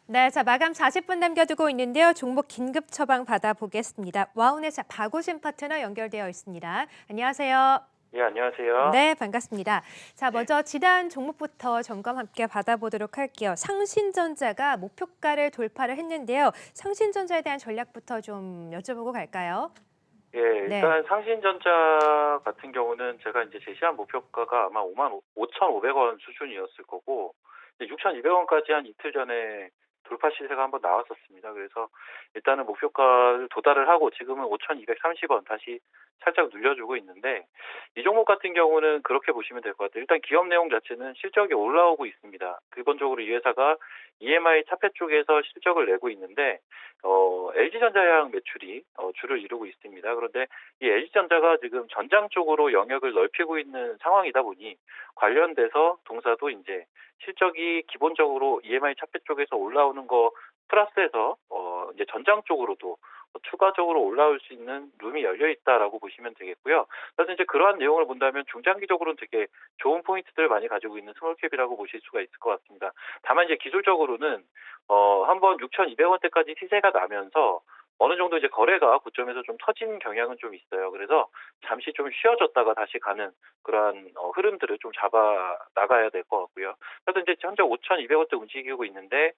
네, 자 마감 40분 남겨두고 있는데요. 종목 긴급 처방 받아보겠습니다. 와운의 박우신 파트너 연결되어 있습니다. 안녕하세요. 예, 안녕하세요. 네, 반갑습니다. 자, 네. 먼저 지단 종목부터 점검 함께 받아보도록 할게요. 상신전자가 목표가를 돌파를 했는데요. 상신전자에 대한 전략부터 좀 여쭤보고 갈까요? 예, 네. 일단 상신전자 같은 경우는 제가 이제 제시한 목표가가 아마 5,500원 수준이었을 거고, 6,200원까지 한 이틀 전에 돌파 시세가 한번 나왔었습니다. 그래서 일단은 목표가를 도달을 하고 지금은 5,230원 다시 살짝 눌려주고 있는데, 이 종목 같은 경우는 그렇게 보시면 될 것 같아요. 일단 기업 내용 자체는 실적이 올라오고 있습니다. 기본적으로 이 회사가 EMI 차폐 쪽에서 실적을 내고 있는데, LG전자양 매출이 주를 이루고 있습니다. 그런데 이 LG전자가 지금 전장 쪽으로 영역을 넓히고 있는 상황이다 보니 관련돼서 동사도 이제 실적이 기본적으로 EMI 차폐 쪽에서 올라오는 거 플러스해서 이제 전장 쪽으로도 추가적으로 올라올 수 있는 룸이 열려 있다라고 보시면 되겠고요. 그래서 이제 그러한 내용을 본다면 중장기적으로는 되게 좋은 포인트들을 많이 가지고 있는 스몰캡이라고 보실 수가 있을 것 같습니다. 다만 이제 기술적으로는 한번 6,200원대까지 시세가 나면서 어느 정도 이제 거래가 고점에서 좀 터진 경향은 좀 있어요. 그래서 잠시 좀 쉬어졌다가 다시 가는 그러한 흐름들을 좀 잡아 나가야 될 것 같고요. 그래서 이제 현재 5,200원대 움직이고 있는데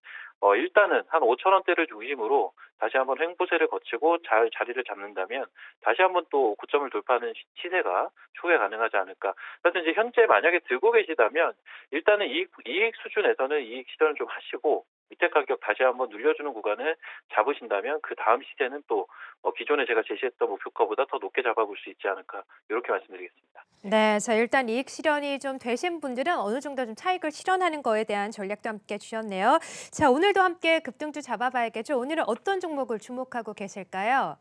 일단은 한 5,000원대를 중심으로 다시 한번 횡보세를 거치고 잘 자리를 잡는다면 다시 한번 또 고점을 돌파하는 시세가 추후에 가능하지 않을까. 그래서 이제 현재 만약에 들고 계시다면 일단은 이익 수준에서는 이익 실현을 좀 하시고 밑에 가격 다시 한번 눌려주는 구간을 잡으신다면 그 다음 시세는 또 기존에 제가 제시했던 목표가보다 더 높게 잡아볼 수 있지 않을까 이렇게 말씀드리겠습니다. 네, 자 일단 이익 실현이 좀 되신 분들은 어느 정도 좀 차익을 실현하는 거에 대한 전략도 함께 주셨네요. 자, 오늘도 함께 급등주 잡아봐야겠죠. 오늘은 어떤 종목을 주목하고 계실까요?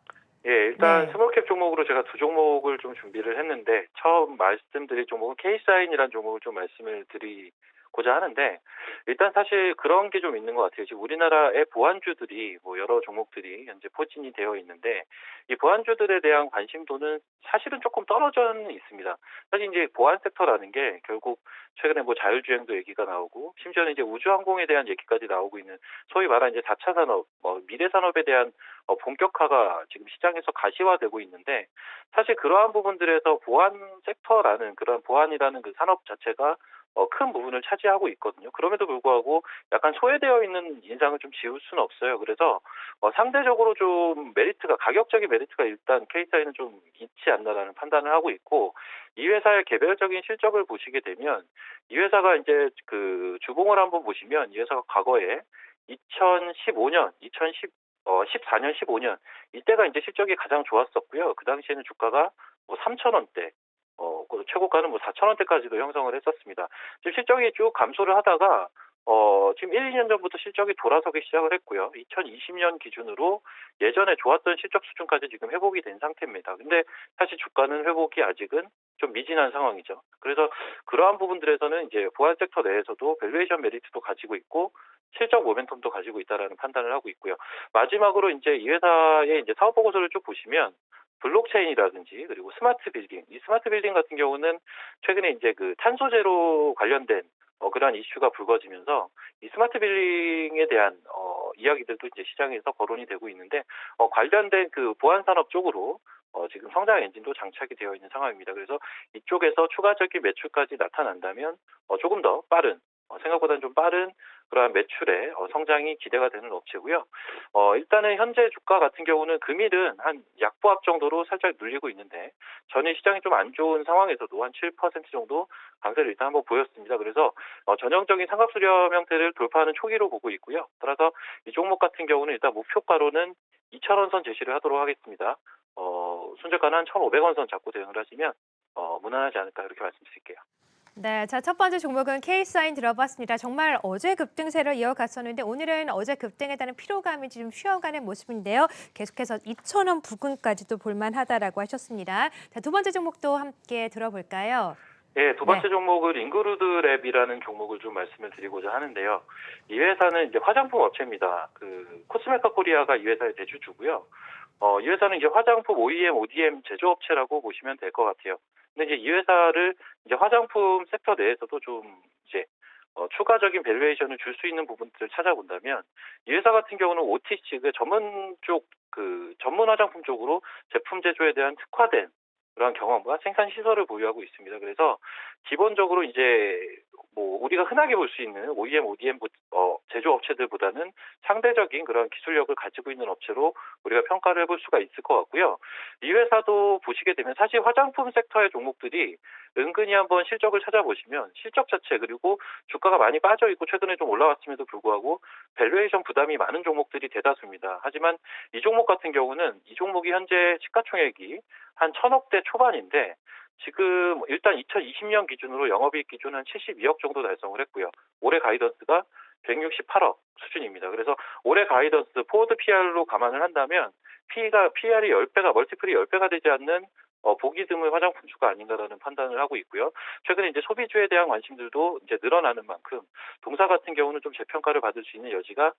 예, 일단 네. 스몰캡 종목으로 제가 두 종목을 좀 준비를 했는데 처음 말씀드릴 종목은 K사인이라는 종목을 좀 말씀을 드리고자 하는데 일단 사실 그런 게 좀 있는 것 같아요. 지금 우리나라의 보안주들이 뭐 여러 종목들이 현재 포진이 되어 있는데 이 보안주들에 대한 관심도는 사실은 조금 떨어져 있습니다. 사실 이제 보안 섹터라는 게 결국 최근에 뭐 자율주행도 얘기가 나오고 심지어는 이제 우주항공에 대한 얘기까지 나오고 있는 소위 말하는 이제 4차 산업, 미래 산업에 대한 본격화가 지금 시장에서 가시화되고 있는데 사실 그러한 부분들에서 보안 섹터라는 그런 보안이라는 그 산업 자체가 큰 부분을 차지하고 있거든요. 그럼에도 불구하고 약간 소외되어 있는 인상을 좀 지울 수는 없어요. 그래서 상대적으로 좀 메리트가 가격적인 메리트가 일단 K사이는 좀 있지 않나라는 판단을 하고 있고 이 회사의 개별적인 실적을 보시게 되면 이 회사가 이제 그 주봉을 한번 보시면 이 회사가 과거에 2015년, 14년, 15년 이때가 이제 실적이 가장 좋았었고요. 그 당시에는 주가가 뭐 3,000원대, 그 최고가는 뭐 4,000원대까지도 형성을 했었습니다. 지금 실적이 쭉 감소를 하다가 지금 1-2년 전부터 실적이 돌아서기 시작을 했고요. 2020년 기준으로 예전에 좋았던 실적 수준까지 지금 회복이 된 상태입니다. 근데 사실 주가는 회복이 아직은 좀 미진한 상황이죠. 그래서 그러한 부분들에서는 이제 보안 섹터 내에서도 밸류에이션 메리트도 가지고 있고 실적 모멘텀도 가지고 있다라는 판단을 하고 있고요. 마지막으로 이제 이 회사의 이제 사업 보고서를 쭉 보시면 블록체인이라든지 그리고 스마트 빌딩, 이 스마트 빌딩 같은 경우는 최근에 이제 그 탄소 제로 관련된 그러한 이슈가 불거지면서 이 스마트 빌딩에 대한 이야기들도 이제 시장에서 거론이 되고 있는데 관련된 그 보안 산업 쪽으로 지금 성장 엔진도 장착이 되어 있는 상황입니다. 그래서 이쪽에서 추가적인 매출까지 나타난다면 조금 더 빠른 생각보다는 좀 빠른 그러한 매출의 성장이 기대가 되는 업체고요. 일단은 현재 주가 같은 경우는 금일은 한 약보합 정도로 살짝 눌리고 있는데 전일 시장이 좀 안 좋은 상황에서도 한 7% 정도 강세를 일단 한번 보였습니다. 그래서 전형적인 삼각 수렴 형태를 돌파하는 초기로 보고 있고요. 따라서 이 종목 같은 경우는 일단 목표가로는 2,000원 선 제시를 하도록 하겠습니다. 손절가는 한 1,500원 선 잡고 대응을 하시면 무난하지 않을까 이렇게 말씀드릴게요. 네, 자 첫 번째 종목은 K사인 들어봤습니다. 정말 어제 급등세를 이어갔었는데 오늘은 어제 급등에 따른 피로감이 좀 쉬어가는 모습인데요. 계속해서 2,000원 부근까지도 볼만하다라고 하셨습니다. 자, 두 번째 종목도 함께 들어볼까요? 예, 두 네. 번째 종목은 잉그루드랩이라는 종목을 좀 말씀을 드리고자 하는데요. 이 회사는 이제 화장품 업체입니다. 그 코스메카 코리아가 이 회사의 대주주고요. 이 회사는 이제 화장품 OEM, ODM 제조업체라고 보시면 될 것 같아요. 근데 이제 이 회사를 이제 화장품 섹터 내에서도 좀 이제 추가적인 밸류에이션을 줄 수 있는 부분들을 찾아본다면 이 회사 같은 경우는 OTC 그 전문 쪽 그 전문 화장품 쪽으로 제품 제조에 대한 특화된 그런 경험과 생산 시설을 보유하고 있습니다. 그래서 기본적으로 이제 뭐 우리가 흔하게 볼 수 있는 OEM, ODM 제조 업체들보다는 상대적인 그런 기술력을 가지고 있는 업체로 우리가 평가를 해볼 수가 있을 것 같고요. 이 회사도 보시게 되면 사실 화장품 섹터의 종목들이 은근히 한번 실적을 찾아보시면 실적 자체 그리고 주가가 많이 빠져 있고 최근에 좀 올라왔음에도 불구하고 밸류에이션 부담이 많은 종목들이 대다수입니다. 하지만 이 종목 같은 경우는 이 종목이 현재 시가총액이 한 1,000억대 초반인데 지금 일단 2020년 기준으로 영업이익 기준 한 72억 정도 달성을 했고요. 올해 가이던스가 168억 수준입니다. 그래서 올해 가이던스 포워드 PR로 감안을 한다면 PR이 10배가 멀티플이 10배가 되지 않는 보기 드물 화장품주가 아닌가라는 판단을 하고 있고요. 최근에 이제 소비주에 대한 관심들도 이제 늘어나는 만큼 동사 같은 경우는 좀 재평가를 받을 수 있는 여지가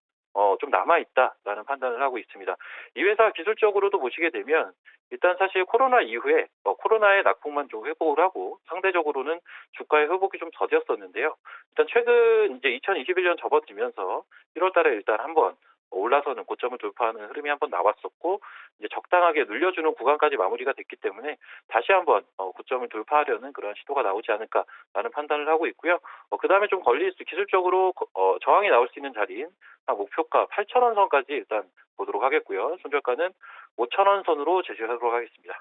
좀 남아있다라는 판단을 하고 있습니다. 이 회사 기술적으로도 보시게 되면 일단 사실 코로나 이후에 코로나의 낙폭만 좀 회복을 하고 상대적으로는 주가의 회복이 좀 더뎠었는데요. 일단 최근 이제 2021년 접어들면서 1월 달에 일단 한번 올라서는 고점을 돌파하는 흐름이 한번 나왔었고 이제 적당하게 늘려주는 구간까지 마무리가 됐기 때문에 다시 한번 고점을 돌파하려는 그런 시도가 나오지 않을까라는 판단을 하고 있고요. 그다음에 좀 걸릴 수 기술적으로 저항이 나올 수 있는 자리인 목표가 8,000원 선까지 일단 보도록 하겠고요. 손절가는 5,000원 선으로 제시하도록 하겠습니다.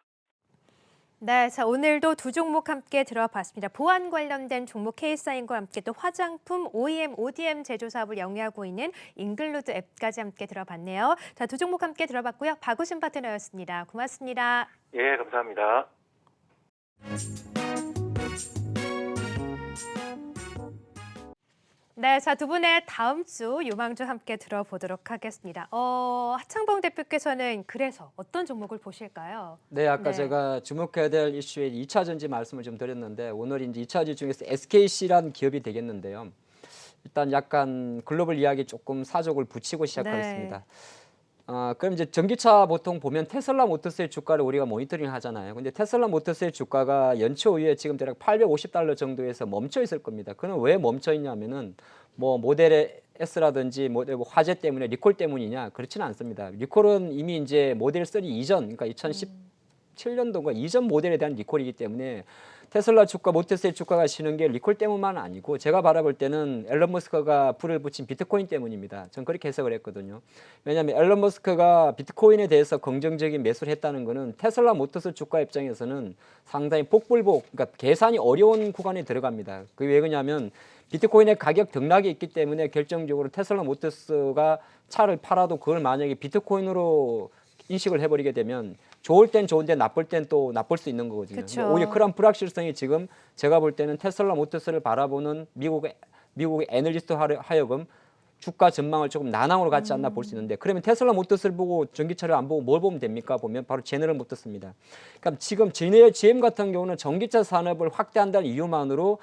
네, 자 오늘도 두 종목 함께 들어봤습니다. 보안 관련된 종목 K사인과 함께 또 화장품 OEM, ODM 제조 사업을 영위하고 있는 잉글루드 앱까지 함께 들어봤네요. 자, 두 종목 함께 들어봤고요. 박우신 파트너였습니다. 고맙습니다. 예, 감사합니다. 네, 자 두 분의 다음 주 요망주 함께 들어보도록 하겠습니다. 하창봉 대표께서는 그래서 어떤 종목을 보실까요? 네, 아까 네. 제가 주목해야 될 이슈의 2차 전지 말씀을 좀 드렸는데 오늘 이제 2차 전지 중에서 SKC라는 기업이 되겠는데요. 일단 약간 글로벌 이야기 조금 사족을 붙이고 시작하겠습니다. 그럼 이제 전기차 보통 보면 테슬라 모터스의 주가를 우리가 모니터링 하잖아요. 근데 테슬라 모터스의 주가가 연초 이후에 지금 대략 $850 정도에서 멈춰 있을 겁니다. 그는 왜 멈춰 있냐면은 뭐 모델 S라든지 모델 화재 때문에 리콜 때문이냐? 그렇지는 않습니다. 리콜은 이미 이제 모델 3 이전, 그러니까 2017년도가 이전 모델에 대한 리콜이기 때문에 테슬라 주가, 모터스의 주가가 쉬는 게 리콜 때문만 아니고 제가 바라볼 때는 앨런 머스크가 불을 붙인 비트코인 때문입니다. 전 그렇게 해석을 했거든요. 왜냐하면 앨런 머스크가 비트코인에 대해서 긍정적인 매수를 했다는 것은 테슬라 모터스 주가 입장에서는 상당히 복불복, 그러니까 계산이 어려운 구간에 들어갑니다. 그게 왜 그러냐면 비트코인의 가격 등락이 있기 때문에 결정적으로 테슬라 모터스가 차를 팔아도 그걸 만약에 비트코인으로 인식을 해버리게 되면 좋을 땐 좋은데 나쁠 땐 또 나쁠 수 있는 거거든요. 그쵸. 오히려 그런 불확실성이 지금 제가 볼 때는 테슬라 모터스를 바라보는 미국의 애널리스트 하여금 주가 전망을 조금 난항으로 갖지 않나 볼 수 있는데 그러면 테슬라 모터스를 보고 전기차를 안 보고 뭘 보면 됩니까? 보면 바로 제너럴 모터스입니다. 그러니까 지금 GM 같은 경우는 전기차 산업을 확대한다는 이유만으로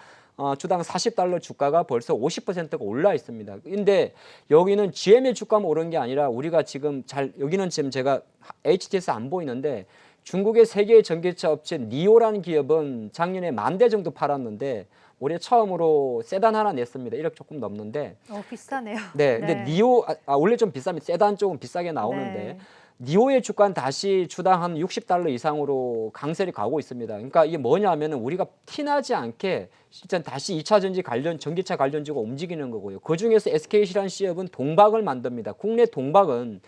주당 $40 주가가 벌써 50%가 올라 있습니다. 근데 여기는 GM의 주가만 오른 게 아니라 우리가 지금 여기는 지금 제가 HTS 안 보이는데 중국의 세계 전기차 업체 니오라는 기업은 작년에 10,000대 정도 팔았는데 올해 처음으로 세단 하나 냈습니다. 1억 조금 넘는데. 비싸네요. 네, 근데 니오 원래 좀 비쌉니다. 세단 쪽은 비싸게 나오는데. 네. 니오의 주가는 다시 주당 한 $60 이상으로 강세를 가고 있습니다. 그러니까 이게 뭐냐면은 우리가 티나지 않게 일단 다시 2차 전지 전기차 관련주가 움직이는 거고요. 그 중에서 SKC라는 기업은 동박을 만듭니다. 국내 동박은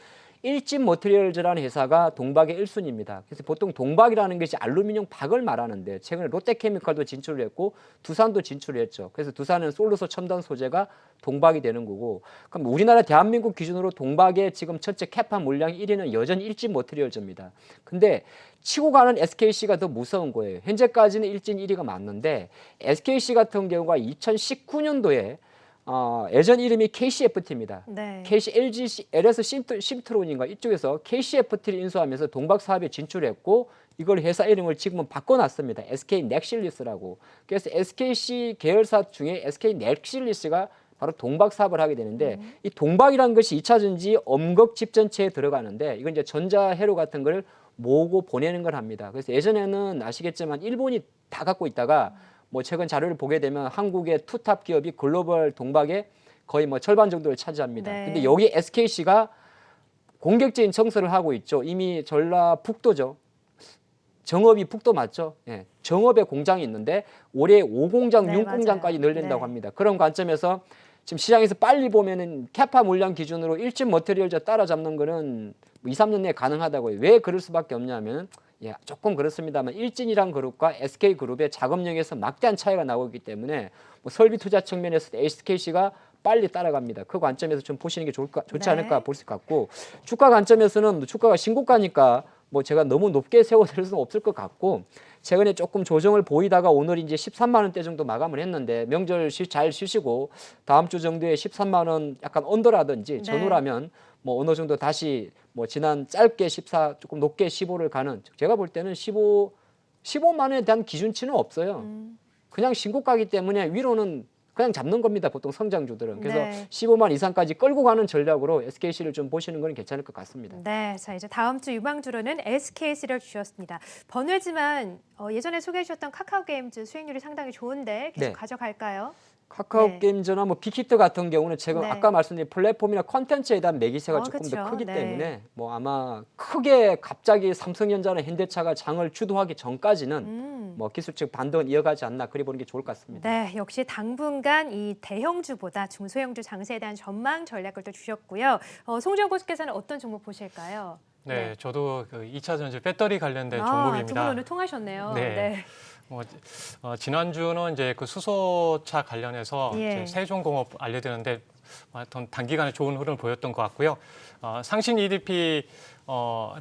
일진 머티리얼즈라는 회사가 동박의 1순위입니다. 그래서 보통 동박이라는 것이 알루미늄 박을 말하는데 최근에 롯데케미칼도 진출을 했고 두산도 진출을 했죠. 그래서 두산은 솔루소 첨단 소재가 동박이 되는 거고 그럼 우리나라 대한민국 기준으로 동박의 지금 전체 캐파 물량 1위는 여전히 일진 머티리얼즈입니다. 근데 치고 가는 SKC가 더 무서운 거예요. 현재까지는 일진 1위가 맞는데 SKC 같은 경우가 2019년도에 예전 이름이 KCFT입니다. 네. KC, LG, LS 심트론인가 이쪽에서 KCFT를 인수하면서 동박 사업에 진출했고 이걸 회사 이름을 지금은 바꿔놨습니다. SK 넥실리스라고. 그래서 SKC 계열사 중에 SK 넥실리스가 바로 동박 사업을 하게 되는데 이 동박이라는 것이 2차 전지 엄격 집전체에 들어가는데 이건 이제 전자회로 같은 걸 모으고 보내는 걸 합니다. 그래서 예전에는 아시겠지만 일본이 다 갖고 있다가 뭐 최근 자료를 보게 되면 한국의 투탑 기업이 글로벌 동박의 거의 뭐 절반 정도를 차지합니다. 네. 근데 여기 SKC가 공격적인 정서를 하고 있죠. 이미 전라북도죠. 정읍이 북도 맞죠? 예. 정읍에 공장이 있는데 올해 5공장, 네, 6공장까지 맞아요. 늘린다고 네. 합니다. 그런 관점에서 지금 시장에서 빨리 보면은 캐파 물량 기준으로 일진 머테리얼즈 따라잡는 거는 2, 3년 내에 가능하다고요. 왜 그럴 수밖에 없냐면 예, 조금 그렇습니다만 일진이란 그룹과 SK그룹의 자금력에서 막대한 차이가 나고 있기 때문에 뭐 설비 투자 측면에서 SKC가 빨리 따라갑니다. 그 관점에서 좀 보시는 게 좋지 네. 않을까 볼 수 같고 주가 관점에서는 주가가 신고가니까 뭐 제가 너무 높게 세워드릴 수는 없을 것 같고 최근에 조금 조정을 보이다가 오늘 이제 13만 원대 정도 마감을 했는데 명절 잘 쉬시고 다음 주 정도에 13만 원 약간 언더라든지 네. 전후라면 뭐 어느 정도 다시 뭐 지난 짧게 14 조금 높게 15를 가는 제가 볼 때는 15만 원에 대한 기준치는 없어요. 그냥 신고가기 때문에 위로는 그냥 잡는 겁니다. 보통 성장주들은. 그래서 네. 15만 이상까지 끌고 가는 전략으로 SKC를 좀 보시는 건 괜찮을 것 같습니다. 네, 자 이제 다음 주 유망주로는 SKC를 주셨습니다. 번외지만 예전에 소개해 주셨던 카카오게임즈 수익률이 상당히 좋은데 계속 네. 가져갈까요? 카카오 네. 게임즈나 뭐 빅히트 같은 경우는 제가 네. 아까 말씀드린 플랫폼이나 컨텐츠에 대한 매기세가 조금 그쵸. 더 크기 네. 때문에 뭐 아마 크게 갑자기 삼성전자나 현대차가 장을 주도하기 전까지는 뭐 기술적 반등은 이어가지 않나 그리 보는 게 좋을 것 같습니다. 네, 역시 당분간 이 대형주보다 중소형주 장세에 대한 전망 전략을 또 주셨고요. 송지현 고수께서는 어떤 종목 보실까요? 네, 저도 그 2차 전지 배터리 관련된 두 종목입니다. 분 오늘 통하셨네요. 네. 뭐 지난주는 이제 그 수소차 관련해서 예. 이제 세종공업 알려드렸는데 단기간에 좋은 흐름을 보였던 것 같고요. 상신 EDP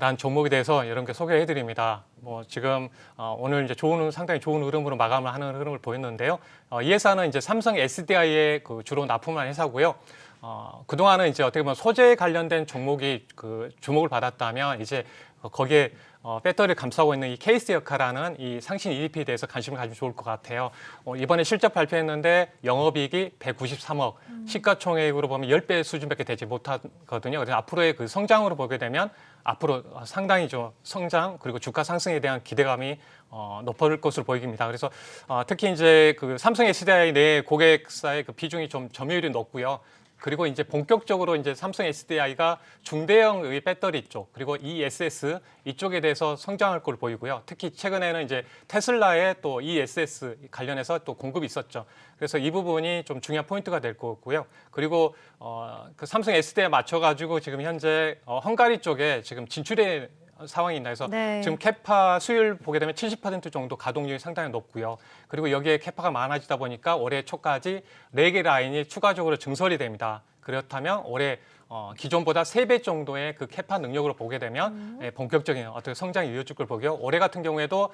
란 종목에 대해서 이런 게 소개해 드립니다. 뭐 지금 오늘 이제 상당히 좋은 흐름으로 마감을 하는 흐름을 보였는데요. 이 회사는 이제 삼성 SDI의 그 주로 납품한 회사고요. 그동안은 이제 어떻게 보면 소재 관련된 종목이 그 주목을 받았다면 이제 거기에 배터리를 감싸고 있는 이 케이스 역할하는 이 상신 EDP에 대해서 관심을 가지면 좋을 것 같아요. 이번에 실적 발표했는데 영업이익이 193억, 시가총액으로 보면 10배 수준밖에 되지 못하거든요. 그래서 앞으로의 그 성장으로 보게 되면 앞으로 상당히 좀 성장 그리고 주가 상승에 대한 기대감이 높을 것으로 보입니다. 그래서 특히 이제 그 삼성 SDI 내 고객사의 그 비중이 좀 점유율이 높고요. 그리고 이제 본격적으로 이제 삼성 SDI가 중대형의 배터리 쪽 그리고 ESS 이쪽에 대해서 성장할 걸로 보이고요. 특히 최근에는 이제 테슬라의 또 ESS 관련해서 또 공급이 있었죠. 그래서 이 부분이 좀 중요한 포인트가 될 거고요. 그리고 그 삼성 SDI에 맞춰가지고 지금 현재 헝가리 쪽에 지금 진출해 상황이 있나 해서 네. 지금 캐파 수율 보게 되면 70% 정도 가동률이 상당히 높고요. 그리고 여기에 캐파가 많아지다 보니까 올해 초까지 4개 라인이 추가적으로 증설이 됩니다. 그렇다면 올해 기존보다 3배 정도의 그 캐파 능력으로 보게 되면 본격적인 어떤 성장이 이어질 걸 보고요. 올해 같은 경우에도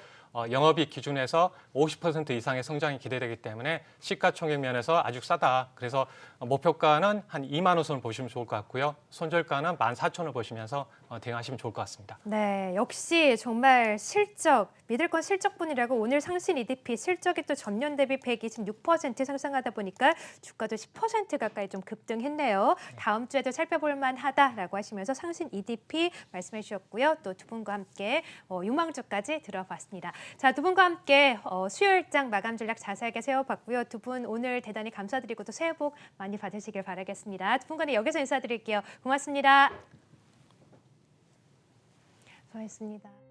영업이익 기준에서 50% 이상의 성장이 기대되기 때문에 시가총액 면에서 아주 싸다. 그래서 목표가는 한 2만 원 선을 보시면 좋을 것 같고요. 손절가는 14,000원을 보시면서 대응하시면 좋을 것 같습니다. 네, 역시 정말 실적, 믿을 건 실적뿐이라고 오늘 상신 EDP 실적이 또 전년 대비 126% 상승하다 보니까 주가도 10% 가까이 좀 급등했네요. 다음 주에도 살펴볼 만하다라고 하시면서 상신 EDP 말씀해 주셨고요. 또 두 분과 함께 유망주까지 들어봤습니다. 자, 두 분과 함께 수요일장 마감 전략 자세하게 세워봤고요. 두 분 오늘 대단히 감사드리고 또 새해 복 많이 받으시길 바라겠습니다. 두 분과는 여기서 인사드릴게요. 고맙습니다. 수고하셨습니다.